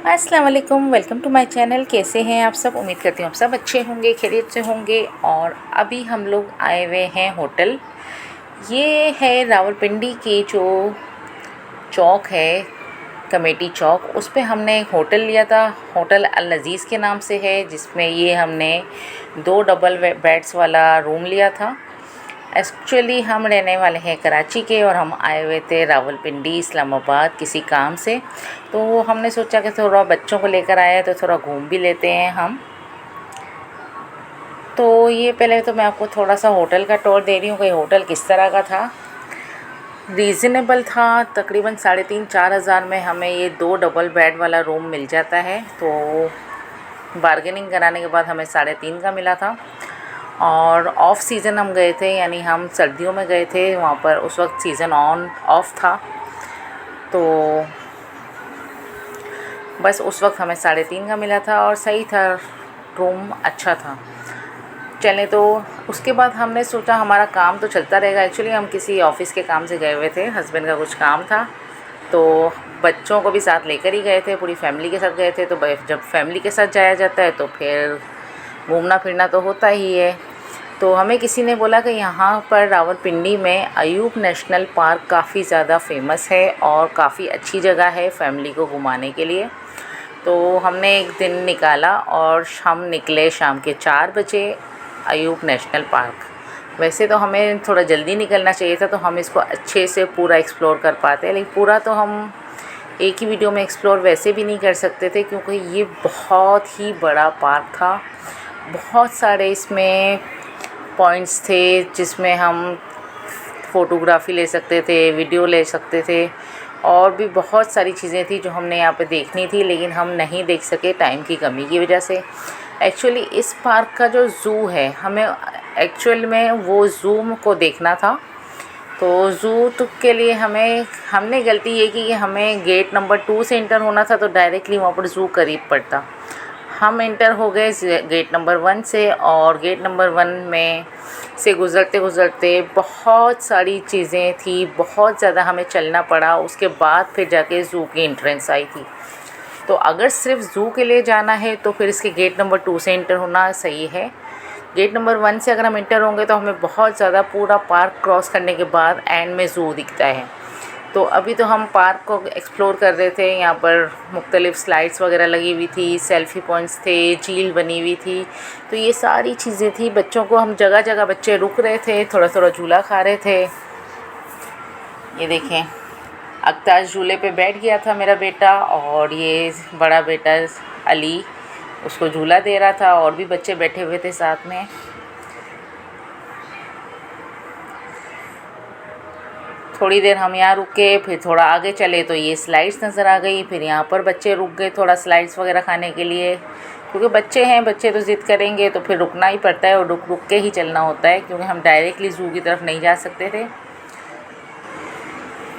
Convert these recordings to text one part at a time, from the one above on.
अस्सलाम वालेकुम, welcome to my channel. कैसे हैं आप सब? उम्मीद करती हूँ आप सब अच्छे होंगे, खैरियत से होंगे। और अभी हम लोग आए हुए हैं होटल। ये है रावलपिंडी की जो चौक है, कमेटी चौक, उस पे हमने एक होटल लिया था। होटल अल अज़ीज़ के नाम से है, जिसमें ये हमने 2 डबल बेड्स वाला रूम लिया था। एक्चुअली हम रहने वाले हैं कराची के और हम आए हुए थे रावलपिंडी इस्लामाबाद किसी काम से। तो हमने सोचा कि थोड़ा बच्चों को लेकर आए तो थोड़ा घूम भी लेते हैं हम। तो ये पहले तो मैं आपको थोड़ा सा होटल का टूर दे रही हूँ कि होटल किस तरह का था। रीज़नेबल था, तकरीबन 3,500-4 हज़ार में हमें ये 2 डबल बेड वाला रूम मिल जाता है। तो बार्गेनिंग कराने के बाद हमें 3.5 का मिला था। और ऑफ़ सीज़न हम गए थे, यानी हम सर्दियों में गए थे वहाँ पर। उस वक्त सीज़न ऑन ऑफ था, तो बस उस वक्त हमें 3.5 का मिला था और सही था, रूम अच्छा था। चले तो उसके बाद हमने सोचा हमारा काम तो चलता रहेगा। एक्चुअली हम किसी ऑफ़िस के काम से गए हुए थे, हस्बैंड का कुछ काम था, तो बच्चों को भी साथ लेकर ही गए थे, पूरी फैमिली के साथ गए थे। तो जब फैमिली के साथ जाया जाता है तो फिर घूमना फिरना तो होता ही है। तो हमें किसी ने बोला कि यहाँ पर रावलपिंडी में अयूब नेशनल पार्क काफ़ी ज़्यादा फेमस है और काफ़ी अच्छी जगह है फैमिली को घुमाने के लिए। तो हमने एक दिन निकाला और हम निकले शाम के 4 बजे अयूब नेशनल पार्क। वैसे तो हमें थोड़ा जल्दी निकलना चाहिए था, तो हम इसको अच्छे से पूरा एक्सप्लोर कर पाते, लेकिन पूरा तो हम एक ही वीडियो में एक्सप्लोर वैसे भी नहीं कर सकते थे, क्योंकि ये बहुत ही बड़ा पार्क था। बहुत सारे इसमें पॉइंट्स थे जिसमें हम फ़ोटोग्राफ़ी ले सकते थे, वीडियो ले सकते थे, और भी बहुत सारी चीज़ें थी जो हमने यहाँ पे देखनी थी, लेकिन हम नहीं देख सके टाइम की कमी की वजह से। एक्चुअली इस पार्क का जो ज़ू है, हमें एक्चुअल में वो ज़ू को देखना था। तो ज़ू तो के लिए हमने गलती ये की कि हमें गेट नंबर 2 से इंटर होना था, तो डायरेक्टली वहाँ पर ज़ू करीब पड़ता। हम इंटर हो गए गेट नंबर 1 से, और गेट नंबर 1 में से गुज़रते गुज़रते बहुत सारी चीज़ें थी, बहुत ज़्यादा हमें चलना पड़ा। उसके बाद फिर जाके ज़ू की एंट्रेंस आई थी। तो अगर सिर्फ ज़ू के लिए जाना है तो फिर इसके गेट नंबर 2 से इंटर होना सही है। गेट नंबर 1 से अगर हम इंटर होंगे तो हमें बहुत ज़्यादा पूरा पार्क क्रॉस करने के बाद एंड में ज़ू दिखता है। तो अभी तो हम पार्क को एक्सप्लोर कर रहे थे। यहाँ पर मुख्तलिफ़ स्लाइड्स वगैरह लगी हुई थी, सेल्फ़ी पॉइंट्स थे, झील बनी हुई थी। तो ये सारी चीज़ें थी। बच्चों को हम जगह जगह बच्चे रुक रहे थे, थोड़ा थोड़ा झूला खा रहे थे। ये देखें, अक्ताश झूले पे बैठ गया था मेरा बेटा, और ये बड़ा बेटा अली उसको झूला दे रहा था, और भी बच्चे बैठे हुए थे साथ में। थोड़ी देर हम यहाँ रुके, फिर थोड़ा आगे चले तो ये स्लाइड्स नज़र आ गई। फिर यहाँ पर बच्चे रुक गए थोड़ा स्लाइड्स वगैरह खाने के लिए, क्योंकि बच्चे हैं, बच्चे तो ज़िद करेंगे तो फिर रुकना ही पड़ता है, और रुक रुक के ही चलना होता है, क्योंकि हम डायरेक्टली ज़ू की तरफ नहीं जा सकते थे।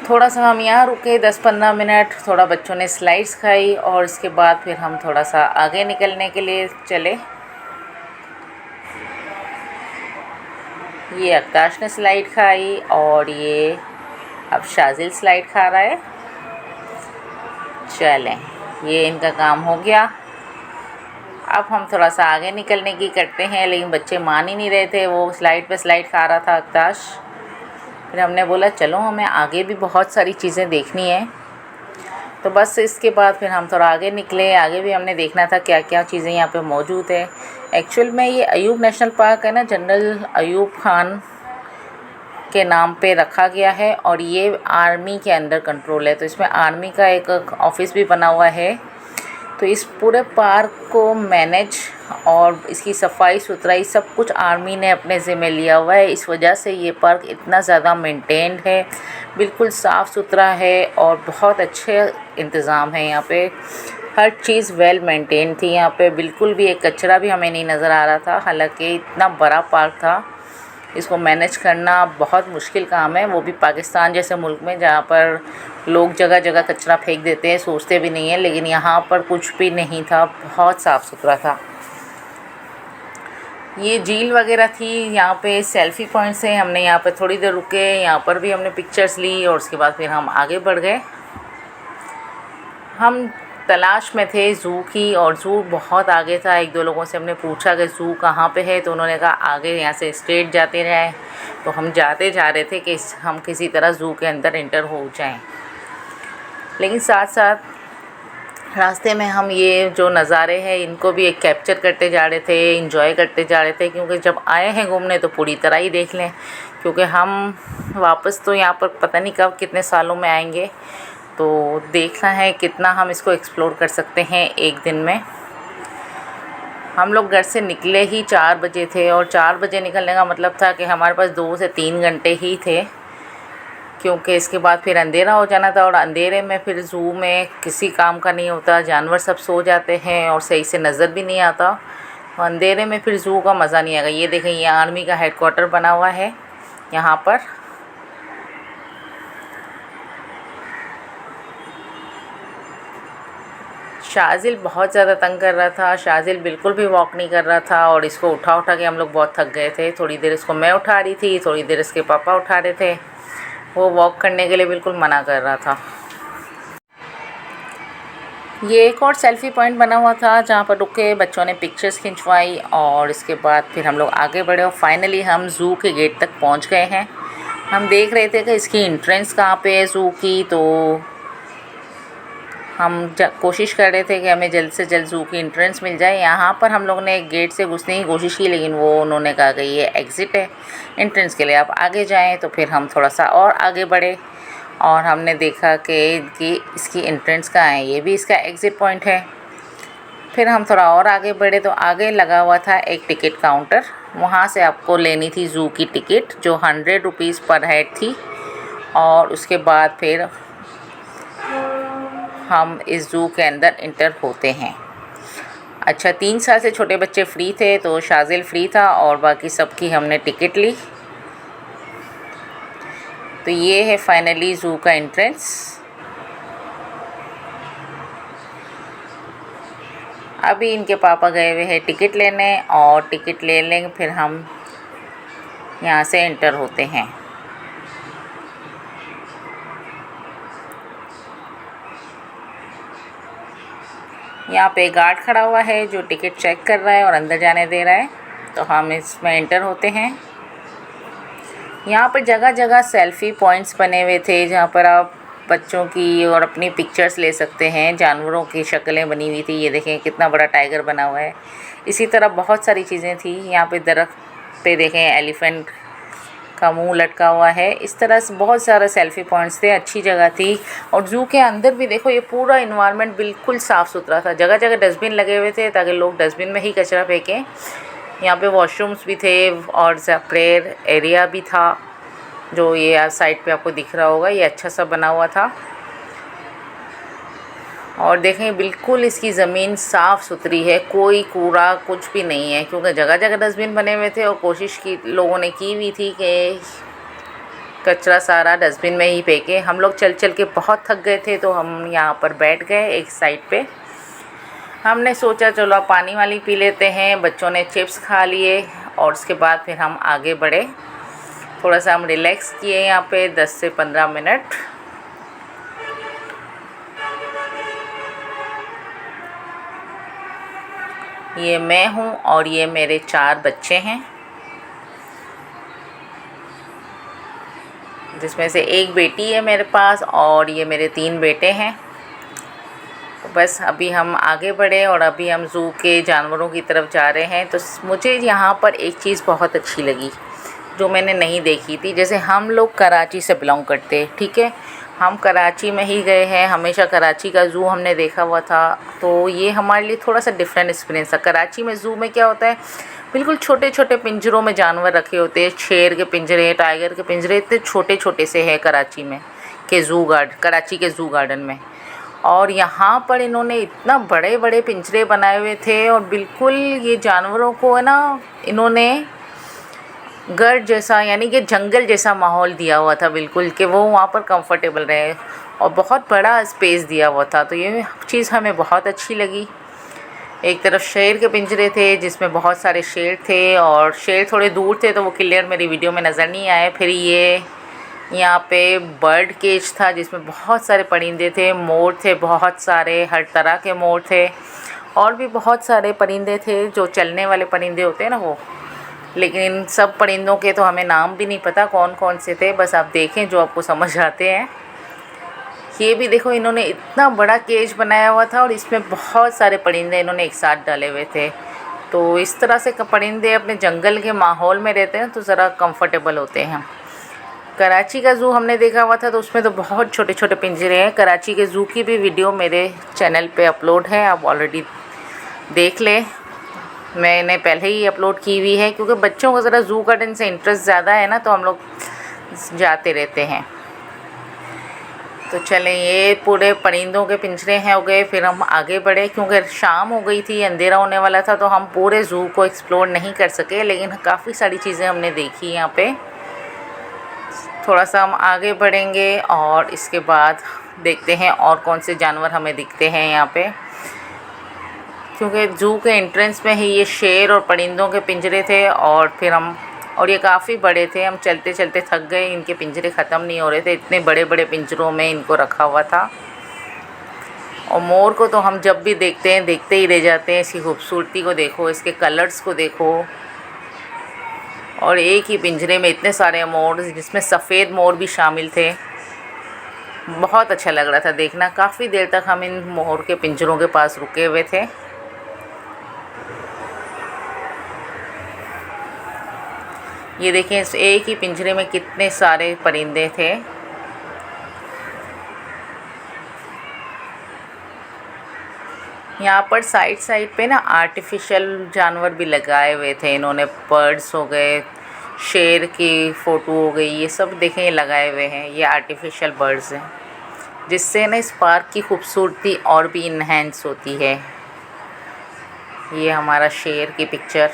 थोड़ा सा हम यहाँ रुके 10-15 मिनट, थोड़ा बच्चों ने स्लाइड्स खाई, और इसके बाद फिर हम थोड़ा सा आगे निकलने के लिए चले। ये अक्ताश ने स्लाइड खाई, और ये अब शाजिल स्लाइड खा रहा है। चलें, ये इनका काम हो गया। अब हम थोड़ा सा आगे निकलने की करते हैं, लेकिन बच्चे मान ही नहीं रहे थे। वो स्लाइड पे स्लाइड खा रहा था अक्ताश। फिर हमने बोला चलो, हमें आगे भी बहुत सारी चीज़ें देखनी है। तो बस इसके बाद फिर हम थोड़ा आगे निकले। आगे भी हमने देखना था क्या क्या चीज़ें यहाँ पे मौजूद है। एक्चुअल में ये अयूब नेशनल पार्क है ना, जनरल अयूब खान के नाम पे रखा गया है, और ये आर्मी के अंडर कंट्रोल है। तो इसमें आर्मी का एक ऑफिस भी बना हुआ है। तो इस पूरे पार्क को मैनेज और इसकी सफाई सुथराई सब कुछ आर्मी ने अपने ज़िम्मे लिया हुआ है। इस वजह से ये पार्क इतना ज़्यादा मेंटेन्ड है, बिल्कुल साफ़ सुथरा है, और बहुत अच्छे इंतज़ाम है यहाँ पे। हर चीज़ वेल मेंटेन थी यहाँ पे। बिल्कुल भी एक कचरा भी हमें नहीं नज़र आ रहा था। हालांकि इतना बड़ा पार्क था, इसको मैनेज करना बहुत मुश्किल काम है, वो भी पाकिस्तान जैसे मुल्क में जहाँ पर लोग जगह जगह कचरा फेंक देते हैं, सोचते भी नहीं है। लेकिन यहाँ पर कुछ भी नहीं था, बहुत साफ़ सुथरा था। ये झील वगैरह थी, यहाँ पे सेल्फ़ी पॉइंट्स हैं। हमने यहाँ पे थोड़ी देर रुके, यहाँ पर भी हमने पिक्चर्स ली, और उसके बाद फिर हम आगे बढ़ गए। हम तलाश में थे ज़ू की, और ज़ू बहुत आगे था। एक दो लोगों से हमने पूछा कि ज़ू कहाँ पे है, तो उन्होंने कहा आगे, यहाँ से स्ट्रेट जाते रहे। तो हम जाते जा रहे थे कि हम किसी तरह ज़ू के अंदर एंटर हो जाएं, लेकिन साथ साथ रास्ते में हम ये जो नज़ारे हैं इनको भी एक कैप्चर करते जा रहे थे, इंजॉय करते जा रहे थे, क्योंकि जब आए हैं घूमने तो पूरी तरह ही देख लें, क्योंकि हम वापस तो यहाँ पर पता नहीं कब कितने सालों में आएंगे। तो देखना है कितना हम इसको एक्सप्लोर कर सकते हैं एक दिन में। हम लोग घर से निकले ही 4 बजे थे, और 4 बजे निकलने का मतलब था कि हमारे पास 2 से 3 घंटे ही थे, क्योंकि इसके बाद फिर अंधेरा हो जाना था, और अंधेरे में फिर ज़ू में किसी काम का नहीं होता, जानवर सब सो जाते हैं और सही से नज़र भी नहीं आता। तो अंधेरे में फिर ज़ू का मज़ा नहीं आएगा। ये देखें, ये आर्मी का हेडक्वार्टर बना हुआ है यहाँ पर। शाजिल बहुत ज़्यादा तंग कर रहा था। शाजिल बिल्कुल भी वॉक नहीं कर रहा था, और इसको उठा उठा के हम लोग बहुत थक गए थे। थोड़ी देर इसको मैं उठा रही थी, थोड़ी देर इसके पापा उठा रहे थे। वो वॉक करने के लिए बिल्कुल मना कर रहा था। ये एक और सेल्फ़ी पॉइंट बना हुआ था जहाँ पर रुके, बच्चों ने पिक्चर्स खिंचवाई, और इसके बाद फिर हम लोग आगे बढ़े और फाइनली हम ज़ू के गेट तक पहुँच गए हैं। हम देख रहे थे कि इसकी एंट्रेंस कहाँ पे है ज़ू की, तो हम कोशिश कर रहे थे कि हमें जल्द से जल्द ज़ू की एंट्रेंस मिल जाए। यहाँ पर हम लोग ने एक गेट से घुसने की कोशिश की, लेकिन वो उन्होंने कहा कि ये एग्ज़िट है, एंट्रेंस के लिए आप आगे जाएं। तो फिर हम थोड़ा सा और आगे बढ़े, और हमने देखा कि इसकी एंट्रेंस कहाँ है, ये भी इसका एग्ज़िट पॉइंट है। फिर हम थोड़ा और आगे बढ़े तो आगे लगा हुआ था एक टिकट काउंटर, वहाँ से आपको लेनी थी ज़ू की टिकट, जो 100 रुपीज़ पर हेड थी। और उसके बाद फिर हम इस ज़ू के अंदर इंटर होते हैं। अच्छा, 3 साल से छोटे बच्चे फ्री थे, तो शाजिल फ्री था, और बाकी सबकी हमने टिकट ली। तो ये है फाइनली ज़ू का एंट्रेंस। अभी इनके पापा गए हुए हैं टिकट लेने, और टिकट ले लेंगे फिर हम यहाँ से एंटर होते हैं। यहाँ पे गार्ड खड़ा हुआ है जो टिकट चेक कर रहा है और अंदर जाने दे रहा है। तो हम इसमें एंटर होते हैं। यहाँ पर जगह जगह सेल्फ़ी पॉइंट्स बने हुए थे, जहाँ पर आप बच्चों की और अपनी पिक्चर्स ले सकते हैं। जानवरों की शक्लें बनी हुई थी, ये देखें कितना बड़ा टाइगर बना हुआ है। इसी तरह बहुत सारी चीज़ें थी। यहाँ पे दरख्त पे देखें एलिफेंट का मुंह लटका हुआ है। इस तरह से बहुत सारे सेल्फ़ी पॉइंट्स थे, अच्छी जगह थी। और ज़ू के अंदर भी देखो, ये पूरा इन्वायरमेंट बिल्कुल साफ़ सुथरा था। जगह जगह डस्टबिन लगे हुए थे ताकि लोग डस्टबिन में ही कचरा फेंकें। यहाँ पे वॉशरूम्स भी थे, और प्रेयर एरिया भी था, जो ये साइड पे आपको दिख रहा होगा, ये अच्छा सा बना हुआ था। और देखें बिल्कुल इसकी ज़मीन साफ़ सुथरी है, कोई कूड़ा कुछ भी नहीं है, क्योंकि जगह जगह डस्टबिन बने हुए थे। और कोशिश की लोगों ने की हुई थी कि कचरा सारा डस्टबिन में ही फेंके। हम लोग चल चल के बहुत थक गए थे, तो हम यहाँ पर बैठ गए एक साइड पे। हमने सोचा चलो अब पानी वाली पी लेते हैं। बच्चों ने चिप्स खा लिए, और उसके बाद फिर हम आगे बढ़े। थोड़ा सा हम रिलैक्स किए यहाँ पे 10 से 15 मिनट। ये मैं हूँ और ये मेरे 4 बच्चे हैं, जिसमें से एक बेटी है मेरे पास, और ये मेरे 3 बेटे हैं। तो बस अभी हम आगे बढ़े, और अभी हम ज़ू के जानवरों की तरफ जा रहे हैं। तो मुझे यहाँ पर एक चीज़ बहुत अच्छी लगी जो मैंने नहीं देखी थी। जैसे हम लोग कराची से बिलोंग करते हैं, ठीक है, हम कराची में ही गए हैं, हमेशा कराची का ज़ू हमने देखा हुआ था। तो ये हमारे लिए थोड़ा सा डिफरेंट एक्सपीरियंस था। कराची में ज़ू में क्या होता है, बिल्कुल छोटे छोटे पिंजरों में जानवर रखे होते हैं। शेर के पिंजरे, टाइगर के पिंजरे, इतने छोटे छोटे से है कराची में के कराची के ज़ू गार्डन में। और यहाँ पर इन्होंने इतना बड़े बड़े पिंजरे बनाए हुए थे, और बिल्कुल ये जानवरों को है ना, इन्होंने घर जैसा यानी कि जंगल जैसा माहौल दिया हुआ था बिल्कुल, कि वो वहाँ पर कंफर्टेबल रहे, और बहुत बड़ा स्पेस दिया हुआ था। तो ये चीज़ हमें बहुत अच्छी लगी। एक तरफ शेर के पिंजरे थे जिसमें बहुत सारे शेर थे, और शेर थोड़े दूर थे तो वो क्लियर मेरी वीडियो में नज़र नहीं आए। फिर ये यहाँ पे बर्ड केज था जिसमें बहुत सारे परिंदे थे, मोर थे बहुत सारे, हर तरह के मोर थे और भी बहुत सारे परिंदे थे जो चलने वाले परिंदे होते हैं ना वो। लेकिन इन सब परिंदों के तो हमें नाम भी नहीं पता कौन कौन से थे, बस आप देखें जो आपको समझ आते हैं। ये भी देखो, इन्होंने इतना बड़ा केज बनाया हुआ था और इसमें बहुत सारे परिंदे इन्होंने एक साथ डाले हुए थे। तो इस तरह से परिंदे अपने जंगल के माहौल में रहते हैं तो ज़रा कंफर्टेबल होते हैं। कराची का ज़ू हमने देखा हुआ था तो उसमें तो बहुत छोटे छोटे पिंजरे हैं। कराची के ज़ू की भी वीडियो मेरे चैनल पे अपलोड है, आप ऑलरेडी देख लें। मैंने पहले ही अपलोड की हुई है क्योंकि बच्चों को ज़रा ज़ू गार्डन से इंटरेस्ट ज़्यादा है ना, तो हम लोग जाते रहते हैं। तो चलें, ये पूरे परिंदों के पिंजरे हैं हो गए। फिर हम आगे बढ़े क्योंकि शाम हो गई थी, अंधेरा होने वाला था, तो हम पूरे ज़ू को एक्सप्लोर नहीं कर सके, लेकिन काफ़ी सारी चीज़ें हमने देखी यहाँ पे। थोड़ा सा हम आगे बढ़ेंगे और इसके बाद देखते हैं और कौन से जानवर हमें दिखते हैं यहाँ पे। क्योंकि ज़ू के एंट्रेंस में ही ये शेर और परिंदों के पिंजरे थे और ये काफ़ी बड़े थे। हम चलते चलते थक गए, इनके पिंजरे ख़त्म नहीं हो रहे थे, इतने बड़े बड़े पिंजरों में इनको रखा हुआ था। और मोर को तो हम जब भी देखते हैं देखते ही रह जाते हैं। इसकी खूबसूरती को देखो, इसके कलर्स को देखो। और एक ही पिंजरे में इतने सारे मोर, जिसमें सफ़ेद मोर भी शामिल थे। बहुत अच्छा लग रहा था देखना। काफ़ी देर तक हम इन मोर के पिंजरों के पास रुके हुए थे। ये देखें, इस एक ही पिंजरे में कितने सारे परिंदे थे। यहाँ पर साइड साइड पे ना आर्टिफिशियल जानवर भी लगाए हुए थे इन्होंने। बर्ड्स हो गए, शेर की फ़ोटो हो गई, ये सब देखें ये लगाए हुए हैं। ये आर्टिफिशियल बर्ड्स हैं जिससे ना इस पार्क की खूबसूरती और भी इन्हेंस होती है। ये हमारा शेर की पिक्चर।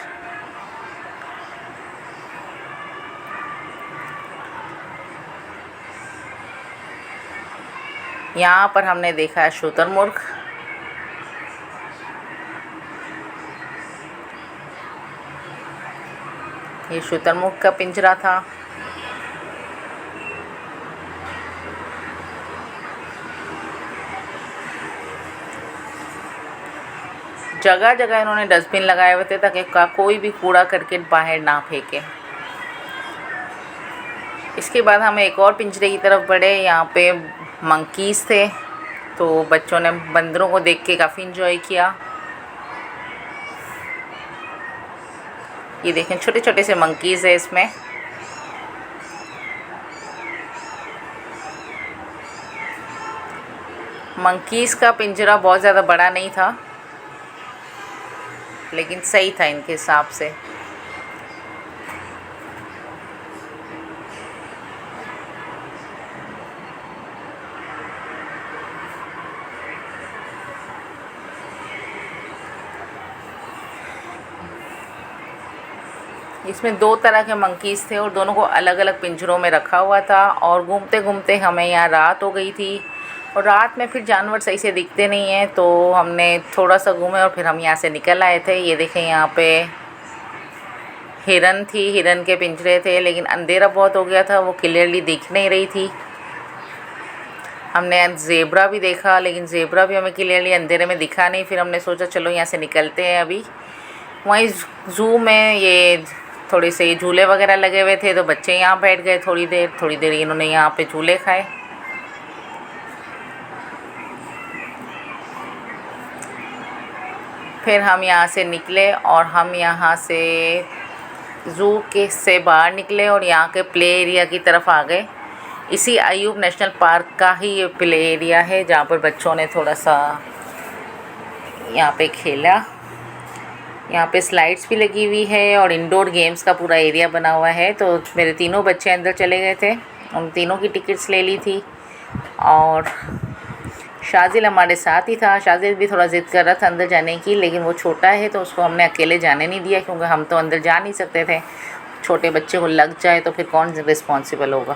यहाँ पर हमने देखा है शुतुरमुर्ग। ये शुतुरमुर्ग का पिंजरा था। जगह जगह इन्होंने डस्टबिन लगाए हुए थे ताकि कोई भी कूड़ा करकट बाहर ना फेंके। इसके बाद हम एक और पिंजरे की तरफ बढ़े। यहाँ पे मंकीज़ थे, तो बच्चों ने बंदरों को देख के काफ़ी इंजॉय किया। ये देखें, छोटे छोटे से मंकीज़ है इसमें। मंकीज़ का पिंजरा बहुत ज़्यादा बड़ा नहीं था, लेकिन सही था इनके हिसाब से। इसमें दो तरह के मंकीज़ थे और दोनों को अलग अलग पिंजरों में रखा हुआ था। और घूमते घूमते हमें यहाँ रात हो गई थी और रात में फिर जानवर सही से दिखते नहीं हैं, तो हमने थोड़ा सा घूमे और फिर हम यहाँ से निकल आए थे। ये देखें, यहाँ पे हिरन थी, हिरन के पिंजरे थे, लेकिन अंधेरा बहुत हो गया था, वो क्लियरली दिख नहीं रही थी। हमने ज़ेब्रा भी देखा, लेकिन ज़ेब्रा भी हमें क्लियरली अंधेरे में दिखा नहीं। फिर हमने सोचा चलो यहाँ से निकलते हैं अभी। वहीं ज़ू में ये थोड़े से झूले वगैरह लगे हुए थे, तो बच्चे यहाँ बैठ गए थोड़ी देर इन्होंने यहाँ पे झूले खाए। फिर हम यहाँ से निकले और हम यहाँ से ज़ू के से बाहर निकले और यहाँ के प्ले एरिया की तरफ आ गए। इसी अयूब नेशनल पार्क का ही ये प्ले एरिया है जहाँ पर बच्चों ने थोड़ा सा यहाँ पे खेला। यहाँ पे स्लाइड्स भी लगी हुई है और इंडोर गेम्स का पूरा एरिया बना हुआ है। तो मेरे तीनों बच्चे अंदर चले गए थे, उन तीनों की टिकट्स ले ली थी और शाजिल हमारे साथ ही था। शाजिल भी थोड़ा ज़िद कर रहा था अंदर जाने की, लेकिन वो छोटा है तो उसको हमने अकेले जाने नहीं दिया, क्योंकि हम तो अंदर जा नहीं सकते थे। छोटे बच्चे को लग जाए तो फिर कौन रिस्पॉन्सिबल होगा,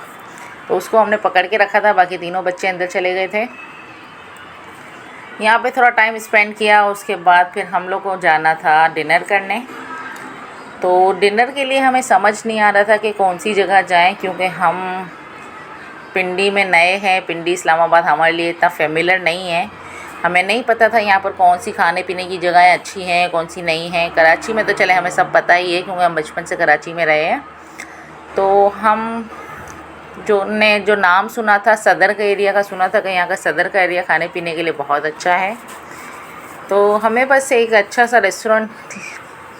तो उसको हमने पकड़ के रखा था। बाकी तीनों बच्चे अंदर चले गए थे। यहाँ पे थोड़ा टाइम स्पेंड किया। उसके बाद फिर हम लोग को जाना था डिनर करने। तो डिनर के लिए हमें समझ नहीं आ रहा था कि कौन सी जगह जाएं, क्योंकि हम पिंडी में नए हैं, पिंडी इस्लामाबाद हमारे लिए इतना फेमिलियर नहीं है। हमें नहीं पता था यहाँ पर कौन सी खाने पीने की जगहें अच्छी हैं, कौन सी नहीं हैं। कराची में तो चले हमें सब पता ही है क्योंकि हम बचपन से कराची में रहे हैं। तो हम जो नाम सुना था सदर का एरिया का, सुना था कि यहाँ का सदर का एरिया खाने पीने के लिए बहुत अच्छा है। तो हमें बस एक अच्छा सा रेस्टोरेंट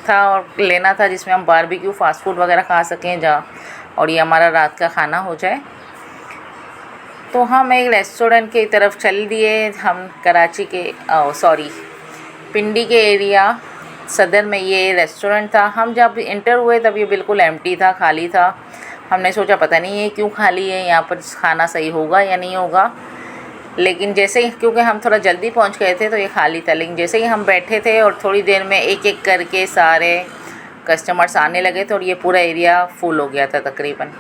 था और लेना था जिसमें हम बारबेक्यू फ़ास्ट फूड वगैरह खा सकें और ये हमारा रात का खाना हो जाए। तो हम एक रेस्टोरेंट की तरफ चल दिए। हम कराची के पिंडी के एरिया सदर में ये रेस्टोरेंट था। हम जब इंटर हुए तब ये बिल्कुल एम्प्टी था, खाली था। हमने सोचा पता नहीं है क्यों खाली है, यहाँ पर खाना सही होगा या नहीं होगा। लेकिन जैसे ही, क्योंकि हम थोड़ा जल्दी पहुँच गए थे तो ये खाली था। लेकिन जैसे ही हम बैठे थे और थोड़ी देर में एक एक करके सारे कस्टमर्स आने लगे थे और ये पूरा एरिया फुल हो गया था तकरीबन।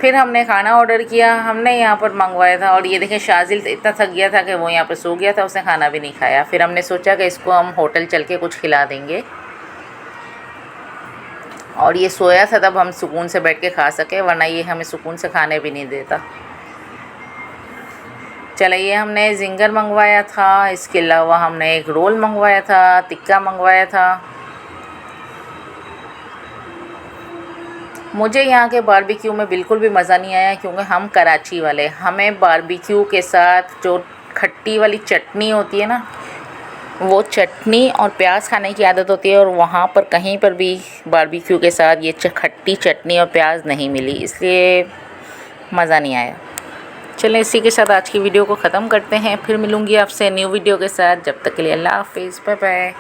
फिर हमने खाना ऑर्डर किया। हमने यहाँ पर मंगवाया था और ये देखें शाजिल इतना थक गया था कि वो यहाँ पर सो गया था, उसने खाना भी नहीं खाया। फिर हमने सोचा कि इसको हम होटल चल के कुछ खिला देंगे और ये सोया था तब हम सुकून से बैठ के खा सके, वरना ये हमें सुकून से खाने भी नहीं देता। चलिए, हमने ज़िंगर मंगवाया था, इसके अलावा हमने एक रोल मंगवाया था, टिक्का मंगवाया था। मुझे यहाँ के बारबेक्यू में बिल्कुल भी मज़ा नहीं आया क्योंकि हम कराची वाले, हमें बारबेक्यू के साथ जो खट्टी वाली चटनी होती है ना, वो चटनी और प्याज खाने की आदत होती है और वहाँ पर कहीं पर भी बारबेक्यू के साथ ये खट्टी चटनी और प्याज नहीं मिली, इसलिए मज़ा नहीं आया। चलें, इसी के साथ आज की वीडियो को ख़त्म करते हैं। फिर मिलूँगी आपसे न्यू वीडियो के साथ। जब तक के लिए अल्लाह हाफ़िज़, बाय बाय।